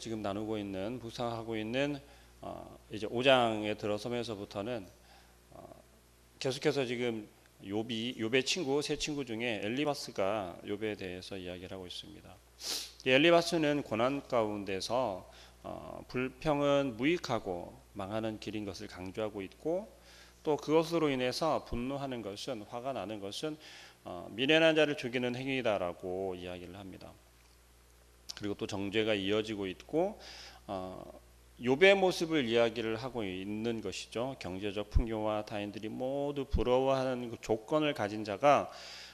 지금 나누고 있는 묵상하고 있는 이제 5장에 들어서면서부터는 계속해서 지금 욥의 친구 세 친구 중에 엘리바스가 욥에 대해서 이야기를 하고 있습니다. 이 엘리바스는 고난 가운데서 불평은 무익하고 망하는 길인 것을 강조하고 있고, 또 그것으로 인해서 분노하는 것은, 화가 나는 것은 미련한 자를 죽이는 행위다라고 이야기를 합니다. 그리고 또 정죄가 이어지고 있고, 욥의 모습을 이야기를 하고 있는 것이죠. 경제적 풍요와 타인들이 모두 부러워하는 그 조건을 가진 자가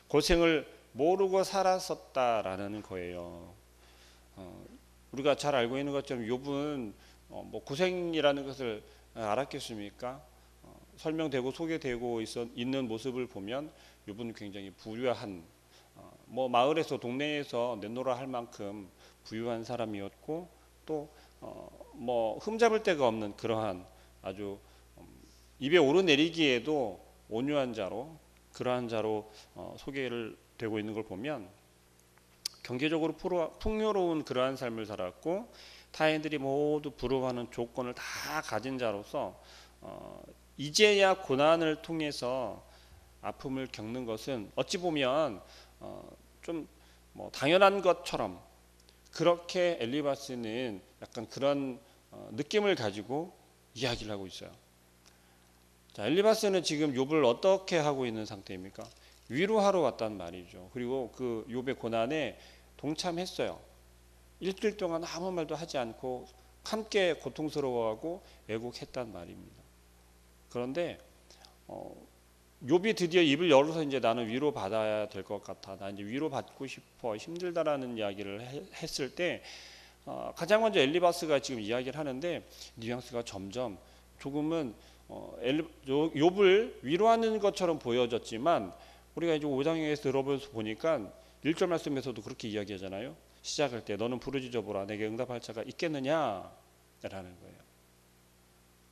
고생을 모르고 살았었다라는 거예요. 우리가 잘 알고 있는 것처럼 욥은 뭐 고생이라는 것을 알았겠습니까? 설명되고 소개되고 있는 모습을 보면 욥은 굉장히 부유한, 뭐 마을에서 동네에서 내노라 할 만큼 부유한 사람이었고, 또 뭐 흠잡을 데가 없는 그러한 아주 입에 오르내리기에도 온유한 자로, 그러한 자로 소개를 되고 있는 걸 보면 경제적으로 풍요로운 그러한 삶을 살았고, 타인들이 모두 부러워하는 조건을 다 가진 자로서 이제야 고난을 통해서 아픔을 겪는 것은 어찌 보면 좀 뭐 당연한 것처럼, 그렇게 엘리바스는 약간 그런 느낌을 가지고 이야기를 하고 있어요. 자, 엘리바스는 지금 욥을 어떻게 하고 있는 상태입니까? 위로하러 왔단 말이죠. 그리고 그 욥의 고난에 동참했어요. 일주일 동안 아무 말도 하지 않고 함께 고통스러워하고 애곡했단 말입니다. 그런데 욥이 드디어 입을 열어서 이제 나는 위로 받아야 될 것 같아, 나 이제 위로 받고 싶어, 힘들다라는 이야기를 했을 때 가장 먼저 엘리바스가 지금 이야기를 하는데, 뉘앙스가 점점 조금은 욥을 위로하는 것처럼 보여졌지만, 우리가 이제 5장에서 들어보면서 보니까 1절 말씀에서도 그렇게 이야기하잖아요. 시작할 때 너는 부르짖어 보라, 내게 응답할 자가 있겠느냐 라는 거예요.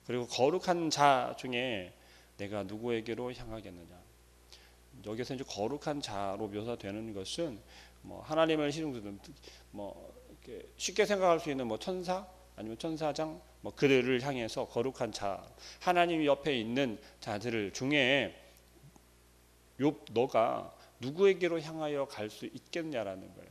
그리고 거룩한 자 중에 내가 누구에게로 향하겠느냐. 여기서 이제 거룩한 자로 묘사되는 것은 뭐 하나님을 뭐 쉽게 생각할 수 있는 뭐 천사, 아니면 천사장, 뭐 그들을 향해서 거룩한 자, 하나님 옆에 있는 자들 중에 욥 너가 누구에게로 향하여 갈 수 있겠냐라는 거예요.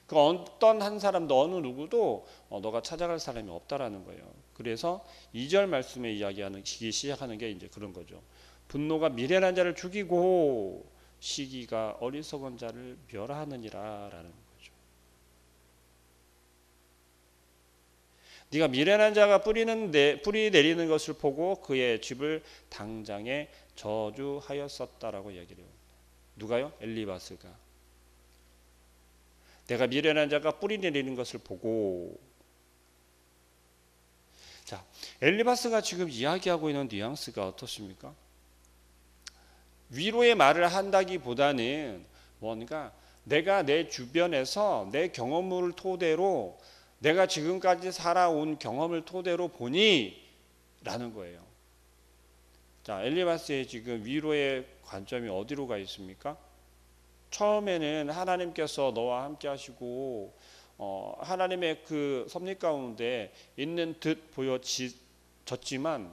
그 어떤 한 사람도 어느 누구도 너가 찾아갈 사람이 없다라는 거예요. 그래서 2절 말씀에 시작하는 게 이제 그런 거죠. 분노가 미련한 자를 죽이고 시기가 어리석은 자를 멸하느니라라는 거죠. 네가 미련한 자가 뿌리 내리는 것을 보고 그의 집을 당장에 저주하였었다라고 이야기를 해요. 누가요? 엘리바스가. 내가 미련한 자가 뿌리 내리는 것을 보고. 자, 엘리바스가 지금 이야기하고 있는 뉘앙스가 어떻습니까? 위로의 말을 한다기보다는 뭔가 내가 내 주변에서 내 경험을 토대로, 내가 지금까지 살아온 경험을 토대로 보니 라는 거예요. 자, 엘리바스의 지금 위로의 관점이 어디로 가 있습니까? 처음에는 하나님께서 너와 함께 하시고 하나님의 그 섭리 가운데 있는 듯 보여졌지만,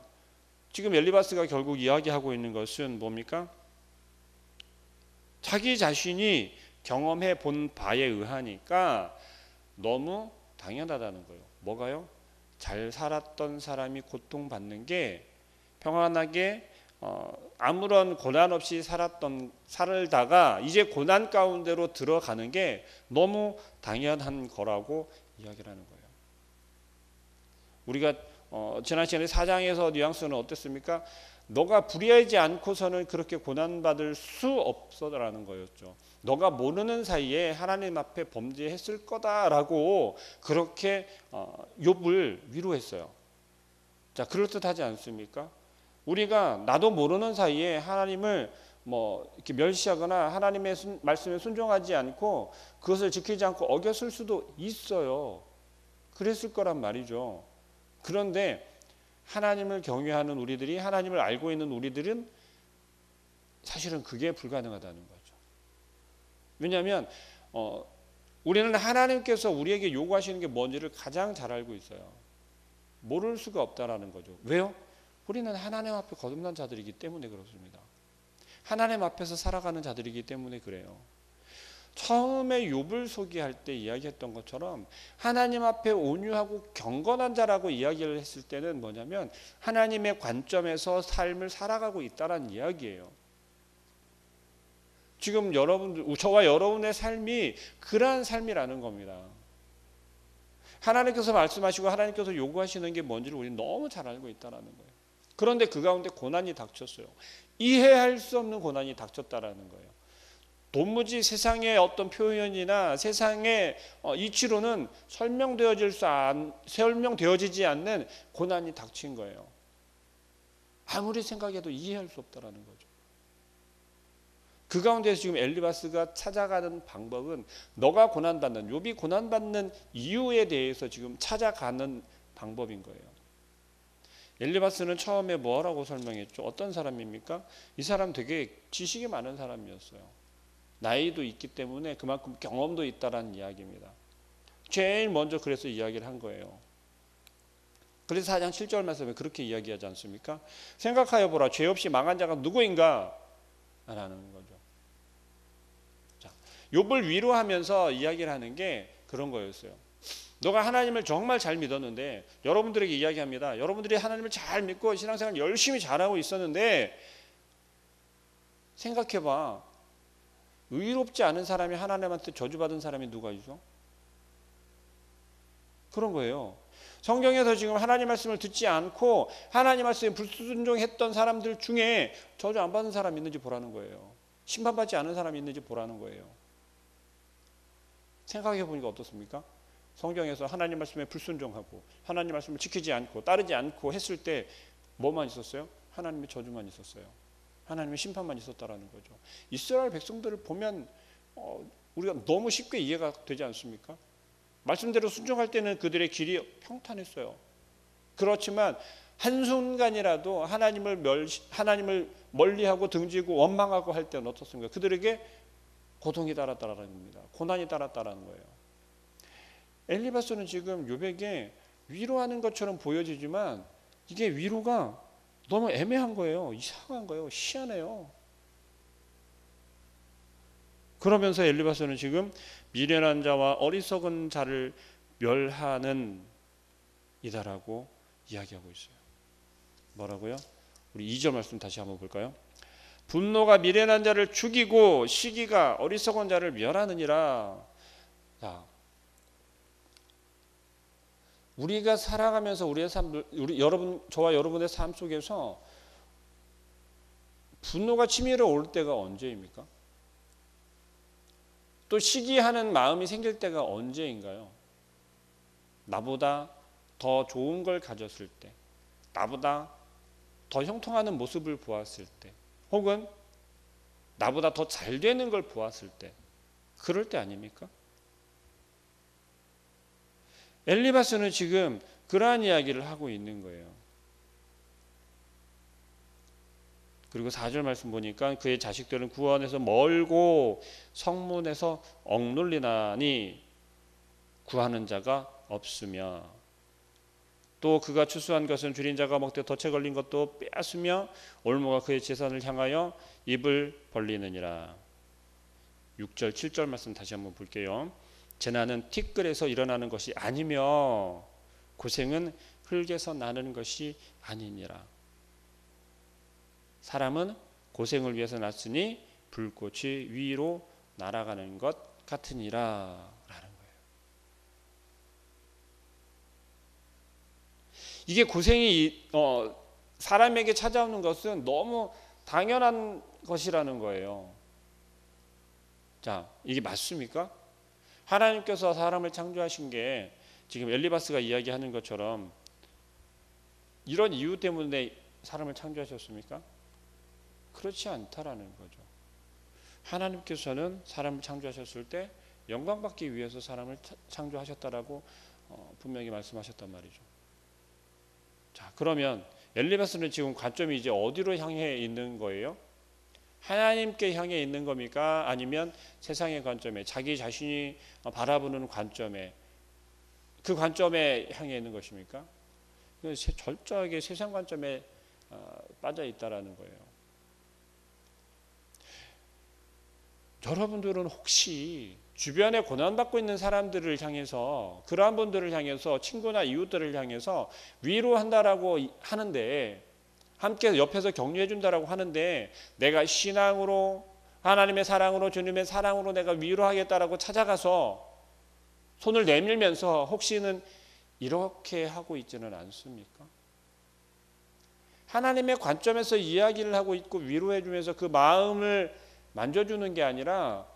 지금 엘리바스가 결국 이야기하고 있는 것은 뭡니까? 자기 자신이 경험해 본 바에 의하니까 너무 당연하다는 거예요. 뭐가요? 잘 살았던 사람이 고통받는 게, 평안하게 아무런 고난 없이 살다가 이제 고난 가운데로 들어가는 게 너무 당연한 거라고 이야기를 하는 거예요. 우리가 지난 시간에 4장에서 뉘앙스는 어땠습니까? 너가 불의하지 않고서는 그렇게 고난받을 수 없어라는 거였죠. 너가 모르는 사이에 하나님 앞에 범죄했을 거다라고 그렇게 욥을 위로했어요. 자, 그럴듯하지 않습니까? 우리가 나도 모르는 사이에 하나님을 뭐 이렇게 멸시하거나 하나님의 말씀에 순종하지 않고 그것을 지키지 않고 어겼을 수도 있어요. 그랬을 거란 말이죠. 그런데 하나님을 경외하는 우리들이, 하나님을 알고 있는 우리들은 사실은 그게 불가능하다는 거죠. 왜냐하면 우리는 하나님께서 우리에게 요구하시는 게 뭔지를 가장 잘 알고 있어요. 모를 수가 없다라는 거죠. 왜요? 우리는 하나님 앞에 거듭난 자들이기 때문에 그렇습니다. 하나님 앞에서 살아가는 자들이기 때문에 그래요. 처음에 욥을 소개할 때 이야기했던 것처럼 하나님 앞에 온유하고 경건한 자라고 이야기를 했을 때는 뭐냐면 하나님의 관점에서 삶을 살아가고 있다는 이야기예요. 지금 저와 여러분의 삶이 그러한 삶이라는 겁니다. 하나님께서 말씀하시고 하나님께서 요구하시는 게 뭔지를 우리는 너무 잘 알고 있다는 거예요. 그런데 그 가운데 고난이 닥쳤어요. 이해할 수 없는 고난이 닥쳤다라는 거예요. 도무지 세상의 어떤 표현이나 세상의 이치로는 설명되어지지 않는 고난이 닥친 거예요. 아무리 생각해도 이해할 수 없다라는 거죠. 그 가운데서 지금 엘리바스가 찾아가는 방법은 너가 고난받는, 욥이 고난받는 이유에 대해서 지금 찾아가는 방법인 거예요. 엘리바스는 처음에 뭐라고 설명했죠? 어떤 사람입니까? 이 사람 되게 지식이 많은 사람이었어요. 나이도 있기 때문에 그만큼 경험도 있다라는 이야기입니다. 제일 먼저 그래서 이야기를 한 거예요. 그래서 4장 7절 말씀에 그렇게 이야기하지 않습니까? 생각하여 보라, 죄 없이 망한 자가 누구인가? 라는 거죠. 자, 욥을 위로하면서 이야기를 하는 게 그런 거였어요. 너가 하나님을 정말 잘 믿었는데, 여러분들에게 이야기합니다. 여러분들이 하나님을 잘 믿고 신앙생활 열심히 잘하고 있었는데 생각해봐. 의롭지 않은 사람이 하나님한테 저주받은 사람이 누가 있어? 그런 거예요. 성경에서 지금 하나님 말씀을 듣지 않고 하나님 말씀에 불순종했던 사람들 중에 저주 안 받은 사람이 있는지 보라는 거예요. 심판받지 않은 사람이 있는지 보라는 거예요. 생각해 보니까 어떻습니까? 성경에서 하나님 말씀에 불순종하고 하나님 말씀을 지키지 않고 따르지 않고 했을 때 뭐만 있었어요? 하나님의 저주만 있었어요. 하나님의 심판만 있었다라는 거죠. 이스라엘 백성들을 보면 우리가 너무 쉽게 이해가 되지 않습니까? 말씀대로 순종할 때는 그들의 길이 평탄했어요. 그렇지만 한순간이라도 하나님을 멀리하고 등지고 원망하고 할 때는 어떻습니까? 그들에게 고통이 따랐다라는 겁니다. 고난이 따랐다라는 거예요. 엘리바스는 지금 욥에게 위로하는 것처럼 보여지지만 이게 위로가 너무 애매한 거예요. 이상한 거예요. 희한해요. 그러면서 엘리바스는 지금 미련한 자와 어리석은 자를 멸하는 이다라고 이야기하고 있어요. 뭐라고요? 우리 2절 말씀 다시 한번 볼까요? 분노가 미련한 자를 죽이고 시기가 어리석은 자를 멸하느니라. 자, 우리가 살아가면서 우리의 삶, 저와 여러분의 삶 속에서 분노가 치밀어 올 때가 언제입니까? 또 시기하는 마음이 생길 때가 언제인가요? 나보다 더 좋은 걸 가졌을 때, 나보다 더 형통하는 모습을 보았을 때, 혹은 나보다 더 잘 되는 걸 보았을 때, 그럴 때 아닙니까? 엘리바스는 지금 그러한 이야기를 하고 있는 거예요. 그리고 4절 말씀 보니까 그의 자식들은 구원에서 멀고 성문에서 억눌리나니 구하는 자가 없으며, 또 그가 추수한 것은 줄인 자가 먹되 덫에 걸린 것도 빼앗으며 올무가 그의 재산을 향하여 입을 벌리느니라. 6절 7절 말씀 다시 한번 볼게요. 재난은 티끌에서 일어나는 것이 아니며 고생은 흙에서 나는 것이 아니니라. 사람은 고생을 위해서 났으니 불꽃이 위로 날아가는 것 같으니라 라는 거예요. 이게 고생이 사람에게 찾아오는 것은 너무 당연한 것이라는 거예요. 자, 이게 맞습니까? 하나님께서 사람을 창조하신 게 지금 엘리바스가 이야기하는 것처럼 이런 이유 때문에 사람을 창조하셨습니까? 그렇지 않다라는 거죠. 하나님께서는 사람을 창조하셨을 때 영광받기 위해서 사람을 창조하셨다라고 분명히 말씀하셨단 말이죠. 자, 그러면 엘리바스는 지금 관점이 이제 어디로 향해 있는 거예요? 하나님께 향해 있는 겁니까? 아니면 세상의 관점에, 자기 자신이 바라보는 관점에, 그 관점에 향해 있는 것입니까? 철저하게 세상 관점에 빠져 있다라는 거예요. 여러분들은 혹시 주변에 고난받고 있는 사람들을 향해서, 그러한 분들을 향해서, 친구나 이웃들을 향해서 위로한다라고 하는데, 함께 옆에서 격려해 준다라고 하는데, 내가 신앙으로, 하나님의 사랑으로, 주님의 사랑으로 내가 위로하겠다라고 찾아가서 손을 내밀면서 혹시는 이렇게 하고 있지는 않습니까? 하나님의 관점에서 이야기를 하고 있고 위로해 주면서 그 마음을 만져주는 게 아니라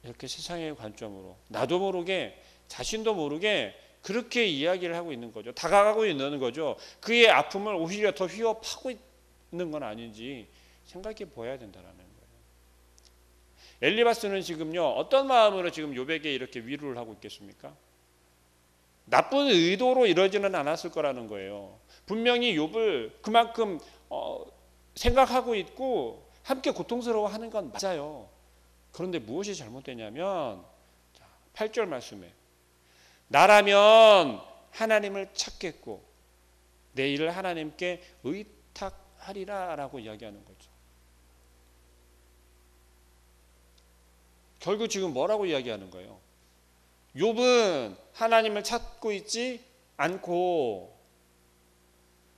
이렇게 세상의 관점으로 나도 모르게, 자신도 모르게 그렇게 이야기를 하고 있는 거죠. 다가가고 있는 거죠. 그의 아픔을 오히려 더 휘어파고 있는 건 아닌지 생각해 보아야 된다는 거예요. 엘리바스는 지금요, 어떤 마음으로 지금 욥에게 이렇게 위로를 하고 있겠습니까? 나쁜 의도로 이러지는 않았을 거라는 거예요. 분명히 욥을 그만큼 생각하고 있고 함께 고통스러워하는 건 맞아요. 그런데 무엇이 잘못되냐면 8절 말씀에 나라면 하나님을 찾겠고 내 일을 하나님께 의탁하리라 라고 이야기하는 거죠. 결국 지금 뭐라고 이야기하는 거예요? 욥은 하나님을 찾고 있지 않고,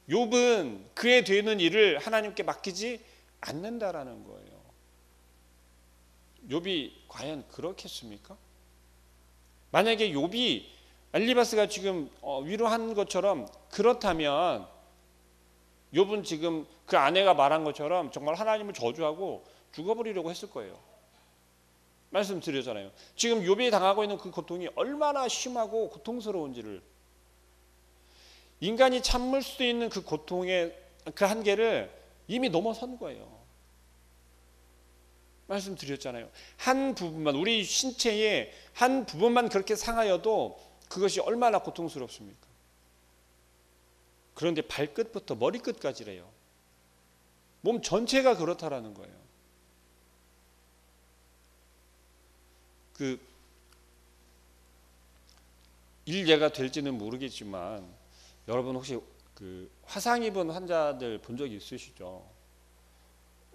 욥은 그에 되는 일을 하나님께 맡기지 않는다라는 거예요. 욥이 과연 그렇겠습니까? 만약에 욥이 엘리바스가 지금 위로한 것처럼 그렇다면 욥은 지금 그 아내가 말한 것처럼 정말 하나님을 저주하고 죽어버리려고 했을 거예요. 말씀드렸잖아요. 지금 욥이 당하고 있는 그 고통이 얼마나 심하고 고통스러운지를, 인간이 참을 수 있는 그 고통의 그 한계를 이미 넘어선 거예요. 말씀드렸잖아요. 한 부분만, 우리 신체의 한 부분만 그렇게 상하여도 그것이 얼마나 고통스럽습니까? 그런데 발끝부터 머리끝까지래요. 몸 전체가 그렇다라는 거예요. 그 일례가 될지는 모르겠지만 여러분 혹시 그 화상 입은 환자들 본 적이 있으시죠?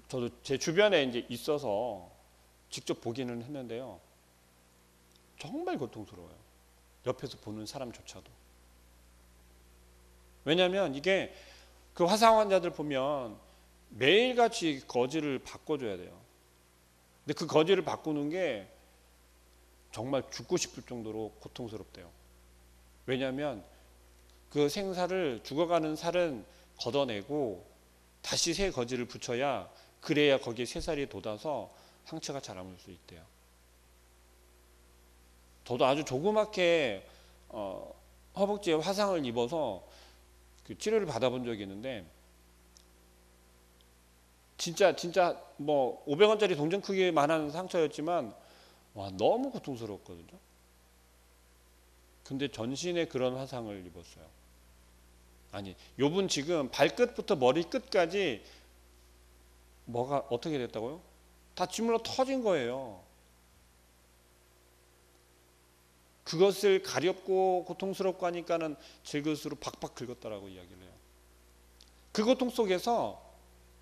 저도 제 주변에 이제 있어서 직접 보기는 했는데요. 정말 고통스러워요. 옆에서 보는 사람조차도. 왜냐하면 이게 그 화상 환자들 보면 매일같이 거지를 바꿔줘야 돼요. 근데 그 거지를 바꾸는 게 정말 죽고 싶을 정도로 고통스럽대요. 왜냐하면 그 생살을, 죽어가는 살은 걷어내고 다시 새 거지를 붙여야, 그래야 거기에 새살이 돋아서 상처가 자라물 수 있대요. 저도 아주 조그맣게 허벅지에 화상을 입어서 그 치료를 받아본 적이 있는데 진짜 뭐 500원짜리 동전 크기만한 상처였지만 와, 너무 고통스러웠거든요. 근데 전신에 그런 화상을 입었어요. 아니, 욥은 지금 발끝부터 머리끝까지 뭐가 어떻게 됐다고요? 다 쥐물러 터진 거예요. 그것을 가렵고 고통스럽고 하니까는 질그릇으로 박박 긁었다라고 이야기를 해요. 그 고통 속에서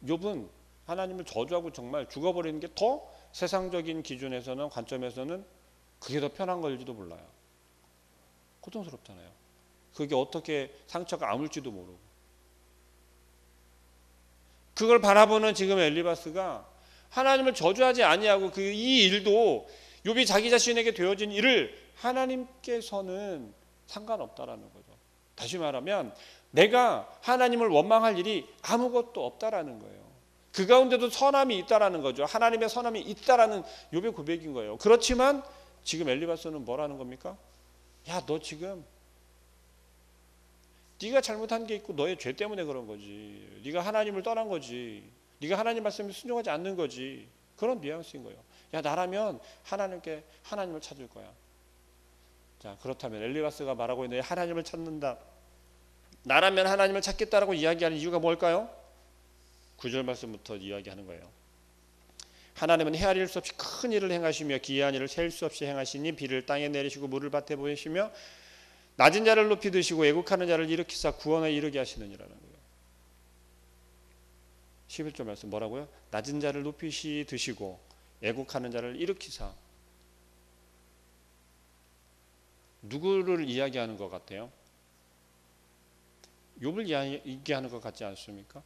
욥은 하나님을 저주하고 정말 죽어버리는 게 더 세상적인 기준에서는, 관점에서는 그게 더 편한 걸지도 몰라요. 고통스럽잖아요. 그게 어떻게 상처가 아물지도 모르고. 그걸 바라보는 지금 엘리바스가 하나님을 저주하지 아니하고 그 이 일도, 욥이 자기 자신에게 되어진 일을 하나님께서는 상관없다라는 거죠. 다시 말하면 내가 하나님을 원망할 일이 아무것도 없다라는 거예요. 그 가운데도 선함이 있다라는 거죠. 하나님의 선함이 있다라는 욥의 고백인 거예요. 그렇지만 지금 엘리바스는 뭐라는 겁니까? 야, 너 지금 네가 잘못한 게 있고 너의 죄 때문에 그런 거지. 네가 하나님을 떠난 거지. 네가 하나님 말씀에 순종하지 않는 거지. 그런 뉘앙스인 거예요. 야, 나라면 하나님을 찾을 거야. 자, 그렇다면 엘리바스가 말하고 있는 하나님을 찾는다, 나라면 하나님을 찾겠다라고 이야기하는 이유가 뭘까요? 9절 말씀부터 이야기하는 거예요. 하나님은 헤아릴 수 없이 큰 일을 행하시며 기이한 일을 셀 수 없이 행하시니 비를 땅에 내리시고 물을 밭에 보내시며 낮은 자를 높이 드시고 애국하는 자를 일으키사 구원에 이르게 하시느니라는 거예요. 11절 말씀 뭐라고요? 낮은 자를 높이 드시고 애국하는 자를 일으키사. 누구를 이야기하는 것 같아요? 욥을 이야기하는 것 같지 않습니까?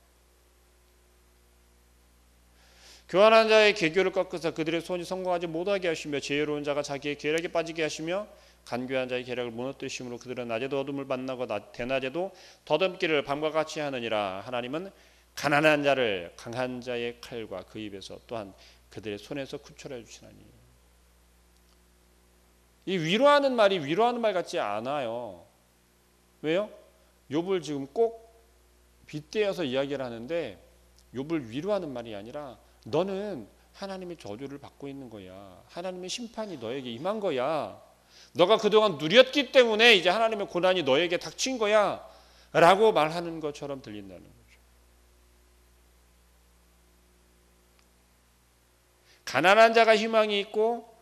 교만한 자의 계교를 꺾으사 그들의 손이 성공하지 못하게 하시며 지혜로운 자가 자기의 계략에 빠지게 하시며 간교한 자의 계략을 무너뜨리심으로 그들은 낮에도 어둠을 만나고 대낮에도 더듬기를 밤과 같이 하느니라. 하나님은 가난한 자를 강한 자의 칼과 그 입에서 또한 그들의 손에서 구출해 주시나니. 이 위로하는 말이 위로하는 말 같지 않아요. 왜요? 욥을 지금 꼭 빗대어서 이야기를 하는데 욥을 위로하는 말이 아니라 너는 하나님의 저주를 받고 있는 거야. 하나님의 심판이 너에게 임한 거야. 너가 그동안 누렸기 때문에 이제 하나님의 고난이 너에게 닥친 거야 라고 말하는 것처럼 들린다는 거죠. 가난한 자가 희망이 있고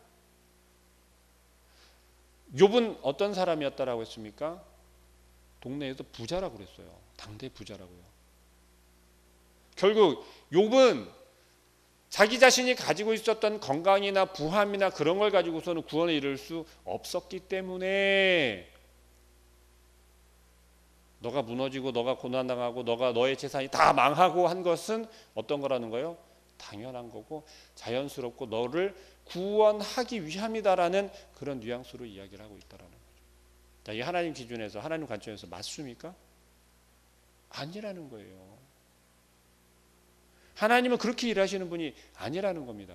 욥은 어떤 사람이었다라고 했습니까? 동네에서 부자라고 그랬어요. 당대 부자라고요. 결국 욥은 자기 자신이 가지고 있었던 건강이나 부함이나 그런 걸 가지고서는 구원에 이를 수 없었기 때문에 너가 무너지고 너가 고난당하고 너의 재산이 다 망하고 한 것은 어떤 거라는 거예요? 당연한 거고 자연스럽고 너를 구원하기 위함이다라는 그런 뉘앙스로 이야기를 하고 있다라는 거죠. 자, 이게 하나님 기준에서 하나님 관점에서 맞습니까? 아니라는 거예요. 하나님은 그렇게 일하시는 분이 아니라는 겁니다.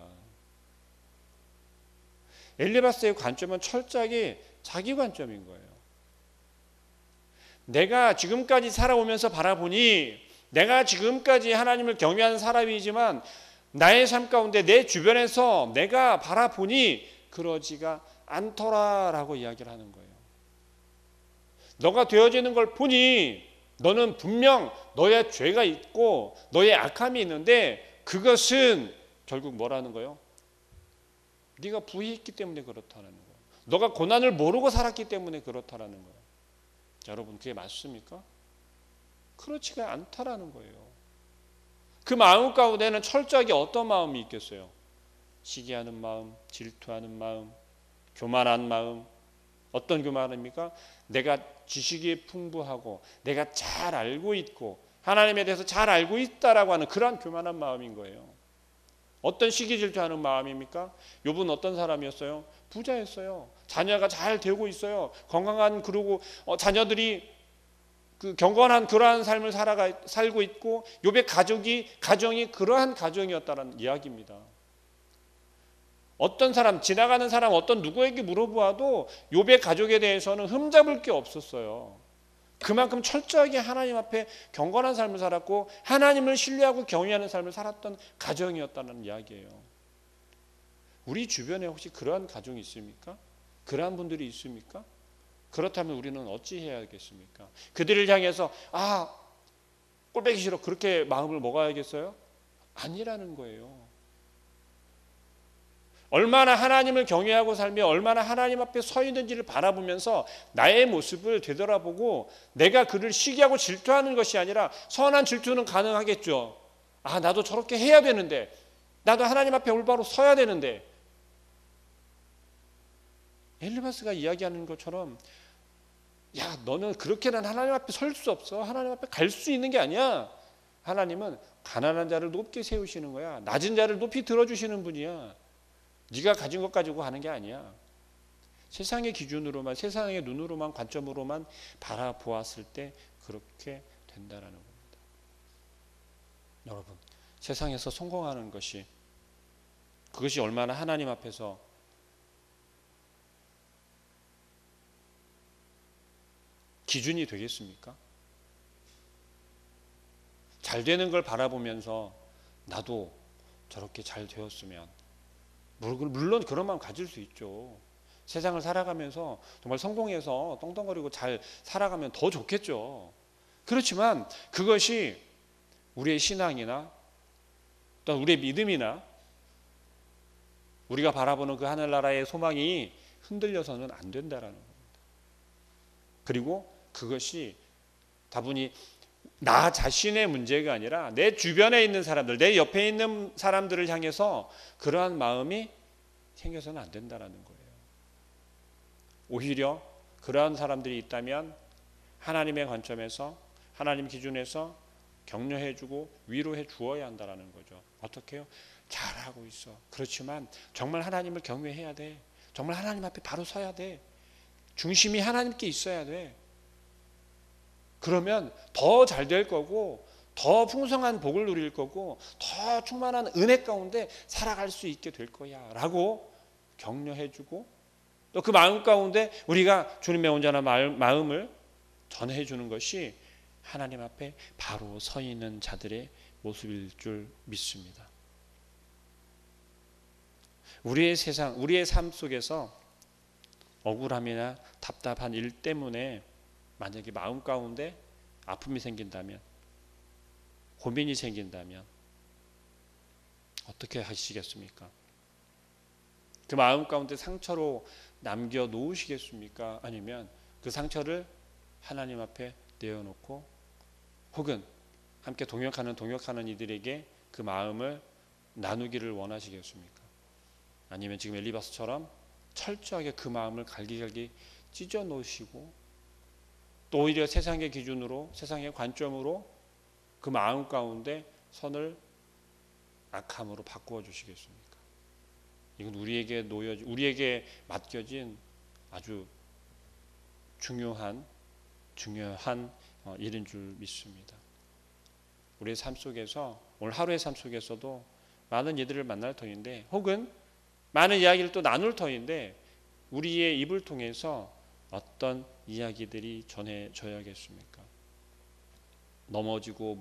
엘리바스의 관점은 철저하게 자기 관점인 거예요. 내가 지금까지 살아오면서 바라보니 내가 지금까지 하나님을 경외하는 사람이지만 나의 삶 가운데 내 주변에서 내가 바라보니 그러지가 않더라라고 이야기를 하는 거예요. 너가 되어지는 걸 보니 너는 분명 너의 죄가 있고 너의 악함이 있는데 그것은 결국 뭐라는 거예요? 네가 부의했기 때문에 그렇다는 거예요. 너가 고난을 모르고 살았기 때문에 그렇다는 거예요. 자, 여러분 그게 맞습니까? 그렇지가 않다라는 거예요. 그 마음 가운데는 철저하게 어떤 마음이 있겠어요? 시기하는 마음, 질투하는 마음, 교만한 마음. 어떤 교만입니까? 내가 지식이 풍부하고 내가 잘 알고 있고 하나님에 대해서 잘 알고 있다라고 하는 그런 교만한 마음인 거예요. 어떤 시기 질투하는 마음입니까? 욥은 어떤 사람이었어요? 부자였어요. 자녀가 잘 되고 있어요. 건강한 그리고 자녀들이 그 경건한 그러한 삶을 살고 있고 욥의 가정이 그러한 가정이었다는 이야기입니다. 어떤 사람 지나가는 사람 어떤 누구에게 물어보아도 욥의 가족에 대해서는 흠잡을 게 없었어요. 그만큼 철저하게 하나님 앞에 경건한 삶을 살았고 하나님을 신뢰하고 경외하는 삶을 살았던 가정이었다는 이야기예요. 우리 주변에 혹시 그러한 가정이 있습니까? 그러한 분들이 있습니까? 그렇다면 우리는 어찌 해야겠습니까? 그들을 향해서 꼴보기 싫어 그렇게 마음을 먹어야겠어요? 아니라는 거예요. 얼마나 하나님을 경외하고 살며 얼마나 하나님 앞에 서 있는지를 바라보면서 나의 모습을 되돌아보고 내가 그를 시기하고 질투하는 것이 아니라 선한 질투는 가능하겠죠. 나도 저렇게 해야 되는데 나도 하나님 앞에 올바로 서야 되는데 엘리바스가 이야기하는 것처럼 너는 그렇게는 하나님 앞에 설 수 없어. 하나님 앞에 갈 수 있는 게 아니야. 하나님은 가난한 자를 높게 세우시는 거야. 낮은 자를 높이 들어주시는 분이야. 네가 가진 것 가지고 하는 게 아니야. 세상의 기준으로만 세상의 눈으로만 관점으로만 바라보았을 때 그렇게 된다라는 겁니다. 여러분 세상에서 성공하는 그것이 얼마나 하나님 앞에서 기준이 되겠습니까? 잘 되는 걸 바라보면서 나도 저렇게 잘 되었으면 물론 그런 마음 가질 수 있죠. 세상을 살아가면서 정말 성공해서 떵떵거리고 잘 살아가면 더 좋겠죠. 그렇지만 그것이 우리의 신앙이나 또 우리의 믿음이나 우리가 바라보는 그 하늘나라의 소망이 흔들려서는 안 된다라는 겁니다. 그리고 그것이 다분히 나 자신의 문제가 아니라 내 주변에 있는 사람들, 내 옆에 있는 사람들을 향해서 그러한 마음이 생겨서는 안 된다라는 거예요. 오히려 그러한 사람들이 있다면 하나님의 관점에서, 하나님 기준에서 격려해주고 위로해 주어야 한다라는 거죠. 어떻게 해요? 잘하고 있어. 그렇지만 정말 하나님을 경외해야 돼. 정말 하나님 앞에 바로 서야 돼. 중심이 하나님께 있어야 돼. 그러면 더 잘 될 거고, 더 풍성한 복을 누릴 거고, 더 충만한 은혜 가운데 살아갈 수 있게 될 거야 라고 격려해주고, 또 그 마음 가운데 우리가 주님의 온전한 마음을 전해주는 것이 하나님 앞에 바로 서 있는 자들의 모습일 줄 믿습니다. 우리의 세상, 우리의 삶 속에서 억울함이나 답답한 일 때문에 만약에 마음 가운데 아픔이 생긴다면, 고민이 생긴다면 어떻게 하시겠습니까? 그 마음 가운데 상처로 남겨 놓으시겠습니까? 아니면 그 상처를 하나님 앞에 내어놓고, 혹은 함께 동역하는 이들에게 그 마음을 나누기를 원하시겠습니까? 아니면 지금 엘리바스처럼 철저하게 그 마음을 갈기갈기 찢어 놓으시고, 또 오히려 세상의 기준으로, 세상의 관점으로 그 마음 가운데 선을 악함으로 바꾸어 주시겠습니까? 이건 우리에게 맡겨진 아주 중요한 일인 줄 믿습니다. 우리의 삶 속에서, 오늘 하루의 삶 속에서도 많은 이들을 만날 터인데, 혹은 많은 이야기를 또 나눌 터인데, 우리의 입을 통해서 어떤 이야기들이 전해져야겠습니까? 넘어지고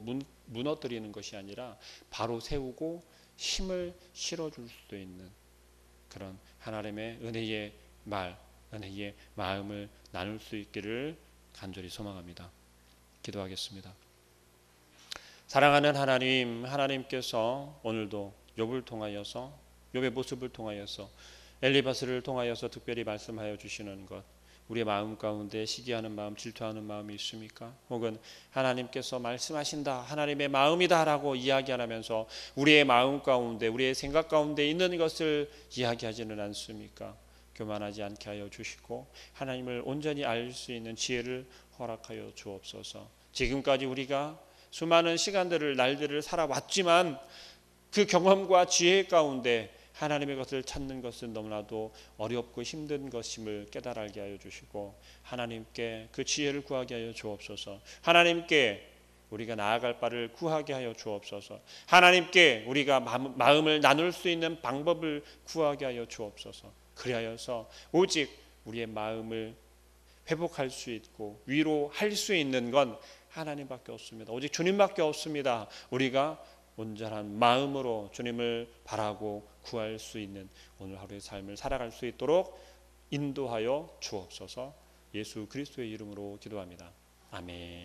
무너뜨리는 것이 아니라 바로 세우고 힘을 실어줄 수도 있는 그런 하나님의 은혜의 은혜의 마음을 나눌 수 있기를 간절히 소망합니다. 기도하겠습니다. 사랑하는 하나님, 하나님께서 오늘도 욥을 통하여서, 욥의 모습을 통하여서, 엘리바스를 통하여서 특별히 말씀하여 주시는 것, 우리의 마음 가운데 시기하는 마음, 질투하는 마음이 있습니까? 혹은 하나님께서 말씀하신다, 하나님의 마음이다 라고 이야기하면서 우리의 마음 가운데, 우리의 생각 가운데 있는 것을 이야기하지는 않습니까? 교만하지 않게 하여 주시고 하나님을 온전히 알 수 있는 지혜를 허락하여 주옵소서. 지금까지 우리가 수많은 시간들을, 날들을 살아왔지만 그 경험과 지혜 가운데 하나님의 것을 찾는 것은 너무나도 어렵고 힘든 것임을 깨달아 알게 하여 주시고, 하나님께 그 지혜를 구하게 하여 주옵소서. 하나님께 우리가 나아갈 바를 구하게 하여 주옵소서. 하나님께 우리가 마음을 나눌 수 있는 방법을 구하게 하여 주옵소서. 그리하여서 오직 우리의 마음을 회복할 수 있고 위로할 수 있는 건 하나님밖에 없습니다. 오직 주님밖에 없습니다. 우리가 온전한 마음으로 주님을 바라고 구할 수 있는 오늘 하루의 삶을 살아갈 수 있도록 인도하여 주옵소서. 예수 그리스도의 이름으로 기도합니다. 아멘.